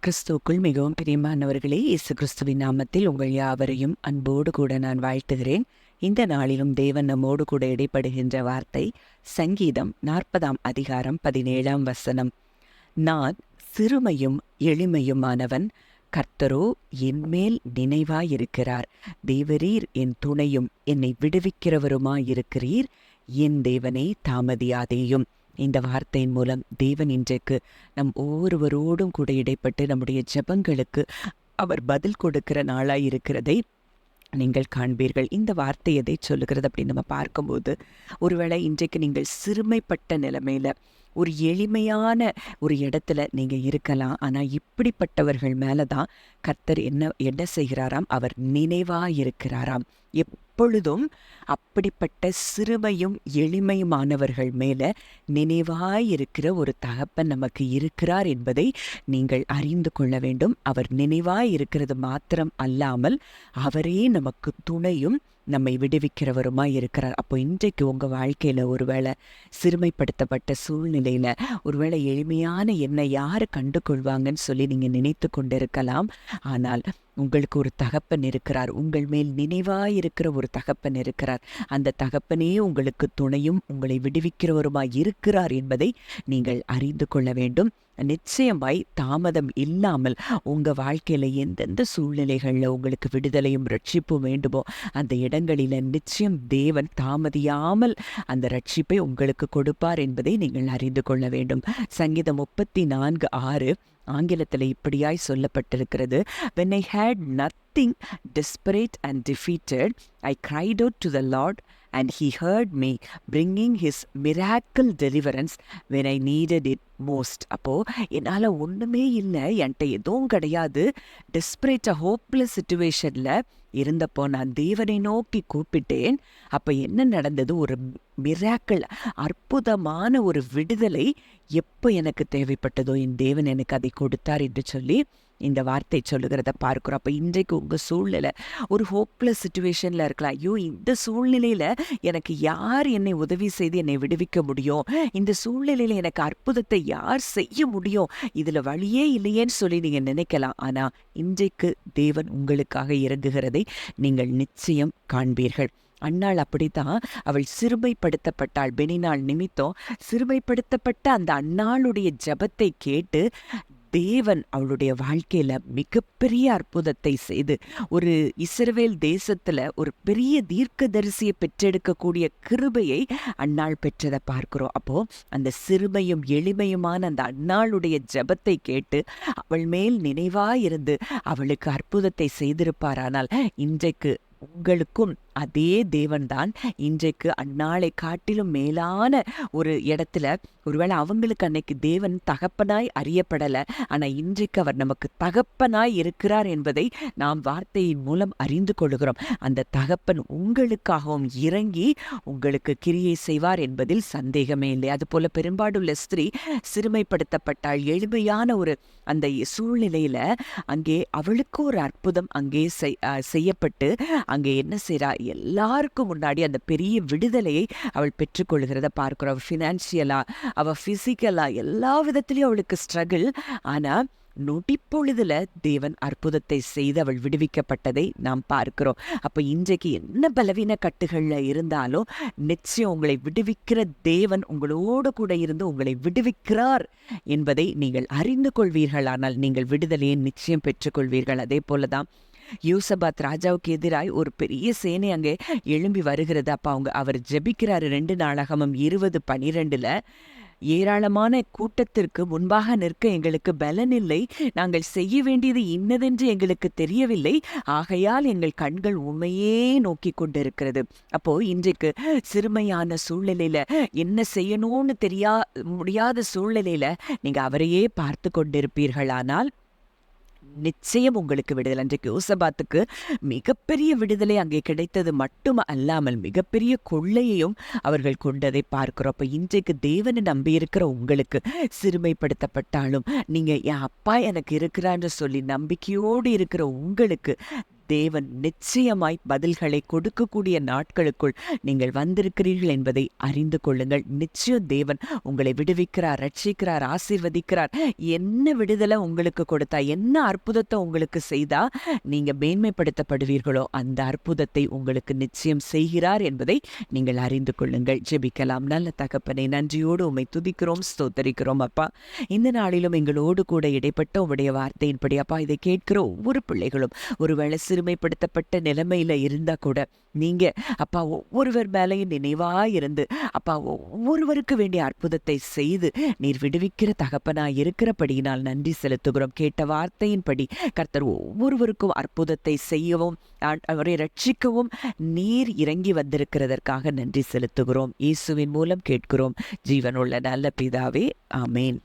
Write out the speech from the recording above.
கிறிஸ்துவுக்குள் மிகவும் பிரியமானவர்களே, இயேசு கிறிஸ்துவின் நாமத்தில் உங்கள் யாவரையும் அன்போடு கூட நான் வாழ்த்துகிறேன். இந்த நாளிலும் தேவன் நம்மோடு கூட இடைப்படுகின்ற வார்த்தை சங்கீதம் 40ஆம் அதிகாரம் 17ஆம் வசனம். நான் சிறுமையும் எளிமையுமானவன், கர்த்தரோ என்மேல் நினைவாயிருக்கிறார். தேவரீர் என் துணையும் என்னை விடுவிக்கிறவருமாயிருக்கிறீர். என் தேவனே தாமதியாதேயும். இந்த வார்த்தையின் மூலம் தேவன் இன்றைக்கு நம் ஒவ்வொருவரோடும் கூட இடைப்பட்டு நம்முடைய ஜெபங்களுக்கு அவர் பதில் கொடுக்கிற நாளாய் இருக்கிறதை நீங்கள் காண்பீர்கள். இந்த வார்த்தை எதை சொல்லுகிறது அப்படின்னு நம்ம பார்க்கும்போது, ஒருவேளை இன்றைக்கு நீங்கள் சிறுமைப்பட்ட நிலைமையில ஒரு எளிமையான ஒரு இடத்துல நீங்கள் இருக்கலாம். ஆனால் இப்படிப்பட்டவர்கள் மேலே தான் கர்த்தர் என்ன செய்கிறாராம்? அவர் நினைவாயிருக்கிறாராம். எப்பொழுதும் அப்படிப்பட்ட சிறுமையும் எளிமையுமானவர்கள் மேலே நினைவாயிருக்கிற ஒரு தகப்பன் நமக்கு இருக்கிறார் என்பதை நீங்கள் அறிந்து கொள்ள வேண்டும். அவர் நினைவாயிருக்கிறது மாத்திரம் அல்லாமல் அவரே நமக்கு துணையும் நம்மை விடுவிக்கிறவருமாய் இருக்கிறார். அப்போ இன்றைக்கு உங்கள் வாழ்க்கையில் ஒருவேளை சிறுமைப்படுத்தப்பட்ட சூழ்நிலையில் ஒருவேளை எளிமையான என்னை யார் கண்டு கொள்வாங்கன்னு சொல்லி நீங்கள் நினைத்து கொண்டிருக்கலாம். ஆனால் உங்களுக்கு ஒரு தகப்பன் இருக்கிறார். உங்கள் மேல் நினைவாயிருக்கிற ஒரு தகப்பன் இருக்கிறார். அந்த தகப்பனே உங்களுக்கு துணையும் உங்களை விடுவிக்கிறவருமாய் இருக்கிறார் என்பதை நீங்கள் அறிந்து கொள்ள வேண்டும். நிச்சயமாய் தாமதம் இல்லாமல் உங்கள் வாழ்க்கையில் எந்தெந்த சூழ்நிலைகளில் உங்களுக்கு விடுதலையும் ரட்சிப்பும் வேண்டுமோ அந்த இடங்களில் நிச்சயம் தேவன் தாமதியாமல் அந்த ரட்சிப்பை உங்களுக்கு கொடுப்பார் என்பதை நீங்கள் அறிந்து கொள்ள வேண்டும். சங்கீதம் 34:6 ஆங்கிலத்தில் இப்படியாய் சொல்லப்பட்டிருக்கிறது. When I had nothing, desperate and defeated, I cried out to the Lord and he heard me, bringing his miracle deliverance when I needed it most. அப்போ என்னால் ஒன்றுமே இல்லை, என்கிட்ட எதுவும் கிடையாது, டெஸ்பரேட்டாக ஹோப்லெஸ் சிச்சுவேஷனில் இருந்தப்போ நான் தேவனை நோக்கி கூப்பிட்டேன். அப்போ என்ன நடந்தது? ஒரு மிராக்கிள், அற்புதமான ஒரு விடுதலை எப்போ எனக்கு தேவைப்பட்டதோ என் தேவன் எனக்கு அதை கொடுத்தார் என்று சொல்லி இந்த வார்த்தை சொல்லுகிறத பார்க்குறோம். அப்போ இன்றைக்கு உங்கள் சூழ்நிலை ஒரு ஹோப்லெஸ் சிச்சுவேஷனில் இருக்கலாம். ஐயோ, இந்த சூழ்நிலையில் எனக்கு யார் என்னை உதவி செய்து என்னை விடுவிக்க முடியும்? இந்த சூழ்நிலையில் எனக்கு அற்புதத்தை யார் செய்ய முடியும்? இதில் வழியே இல்லையேன்னு சொல்லி நீங்கள் நினைக்கலாம். ஆனால் இன்றைக்கு தேவன் உங்களுக்காக இறங்குகிறதை நீங்கள் நிச்சயம் காண்பீர்கள். அன்னாள் அப்படித்தான், அவள் சிறுமைப்படுத்தப்பட்டாள். பெனினாள் நிமித்தம் சிறுமைப்படுத்தப்பட்ட அந்த அன்னாளுடைய ஜெபத்தை கேட்டு தேவன் அவளுடைய வாழ்க்கையில மிகப்பெரிய அற்புதத்தை செய்து ஒரு இஸ்ரவேல் தேசத்துல ஒரு பெரிய தீர்க்கதரிசியை பெற்றெடுக்கக்கூடிய கிருபையை அன்னாள் பெற்றதை பார்க்கிறோம். அப்போ அந்த சிறுமையும் எளிமையுமான அந்த அன்னாளுடைய ஜெபத்தை கேட்டு அவள் மேல் நினைவாயிருந்து அவளுக்கு அற்புதத்தை செய்திருப்பாரானால் இன்றைக்கு உங்களுக்கும் அதே தேவன்தான் இன்றைக்கு அந்நாளை காட்டிலும் மேலான ஒரு இடத்துல, ஒருவேளை அவங்களுக்கு அன்னைக்கு தேவன் தகப்பனாய் அறியப்படலை, ஆனால் இன்றைக்கு அவர் நமக்கு தகப்பனாய் இருக்கிறார் என்பதை நாம் வார்த்தையின் மூலம் அறிந்து கொள்கிறோம். அந்த தகப்பன் உங்களுக்காகவும் இறங்கி உங்களுக்கு கிரியை செய்வார் என்பதில் சந்தேகமே இல்லை. அதுபோல பெரும்பாடுள்ள ஸ்திரீ சிறுமைப்படுத்தப்பட்டால் எளிமையான ஒரு அந்த சூழ்நிலையில அங்கே அவளுக்கு ஒரு அற்புதம் அங்கே செய்யப்பட்டு அங்கே என்ன செய்றா? எல்லாருக்கும் முன்னாடி அந்த பெரிய விடுதலையை அவள் பெற்றுக்கொள்கிறத பார்க்கிறோம். அவள் ஃபினான்ஷியலா, அவள் ஃபிசிக்கலா, எல்லா விதத்திலையும் அவளுக்கு ஸ்ட்ரகிள். ஆனால் நொடிப்பொழுதுல தேவன் அற்புதத்தை செய்து அவள் விடுவிக்கப்பட்டதை நாம் பார்க்கிறோம். அப்போ இன்றைக்கு என்ன பலவீன கட்டுகளில் இருந்தாலும் நிச்சயம் உங்களை விடுவிக்கிற தேவன் உங்களோடு கூட இருந்து உங்களை விடுவிக்கிறார் என்பதை நீங்கள் அறிந்து கொள்வீர்கள். ஆனால் நீங்கள் விடுதலையை நிச்சயம் பெற்றுக்கொள்வீர்கள். அதே போலதான் யோசபாத் ராஜாவுக்கு எதிராய் ஒரு பெரிய சேனை அங்கே எழும்பி வருகிறது. அப்போ அவர் ஜெபிக்கிறாரு. 2 நாளாகமம் 20:12 ஏராளமான கூட்டத்திற்கு முன்பாக நிற்க எங்களுக்கு பலன் இல்லை, நாங்கள் செய்ய வேண்டியது இன்னதென்று எங்களுக்கு தெரியவில்லை, ஆகையால் எங்கள் கண்கள் உண்மையே நோக்கி கொண்டிருக்கிறது. அப்போ இன்றைக்கு சிறுமையான சூழ்நிலையில என்ன செய்யணும்னு முடியாத சூழ்நிலையில நீங்க அவரையே பார்த்து கொண்டிருப்பீர்களானால் நிச்சயம் உங்களுக்கு விடுதலை. அன்றைக்கு யோசபாத்துக்கு மிகப்பெரிய விடுதலை அங்கே கிடைத்தது மட்டும் அல்லாமல் மிகப்பெரிய கொள்ளையையும் அவர்கள் கொண்டதை பார்க்கிறோம். அப்போ இன்றைக்கு தேவனை நம்பியிருக்கிற உங்களுக்கு சிறுமைப்படுத்தப்பட்டாலும் நீங்க என் அப்பா எனக்கு இருக்கிறான்னு சொல்லி நம்பிக்கையோடு இருக்கிற உங்களுக்கு தேவன் நிச்சயமாய் பதில்களை கொடுக்கக்கூடிய நாட்களுக்குள் நீங்கள் வந்திருக்கிறீர்கள் என்பதை அறிந்து கொள்ளுங்கள். நிச்சயம் தேவன் உங்களை விடுவிக்கிறார், ரட்சிக்கிறார், ஆசீர்வதிக்கிறார். என்ன விடுதலை உங்களுக்கு கொடுத்தா, என்ன அற்புதத்தை உங்களுக்கு செய்தா நீங்க மேன்மைப்படுத்தப்படுவீர்களோ அந்த அற்புதத்தை உங்களுக்கு நிச்சயம் செய்கிறார் என்பதை நீங்கள் அறிந்து கொள்ளுங்கள். ஜெபிக்கலாம். நல்ல தகப்பனே, நன்றியோடு உம்மை துதிக்கிறோம், ஸ்தோத்தரிக்கிறோம் அப்பா. இந்த நாளிலும் எங்களோடு கூட இடைப்பட்ட உம்முடைய வார்த்தையின்படி அப்பா, இதை கேட்கிற ஒவ்வொரு பிள்ளைகளும் ஒருவேளை சிறுமைப்படுத்தப்பட்ட நிலைமையில இருந்தா கூட நீங்க அப்பா ஒவ்வொருவர் மேலையும் நினைவாயிருந்து அப்பா ஒவ்வொருவருக்கு வேண்டிய அற்புதத்தை செய்து நீர் விடுவிக்கிற தகப்பனாய் இருக்கிறபடியினால் நன்றி செலுத்துகிறோம். கேட்ட வார்த்தையின்படி கர்த்தர் ஒவ்வொருவருக்கும் அற்புதத்தை செய்யவும் அவரை ரட்சிக்கவும் நீர் இறங்கி வந்திருக்கிறதற்காக நன்றி செலுத்துகிறோம். இயேசுவின் மூலம் கேட்கிறோம் ஜீவனுள்ள நல்ல பிதாவே, ஆமேன்.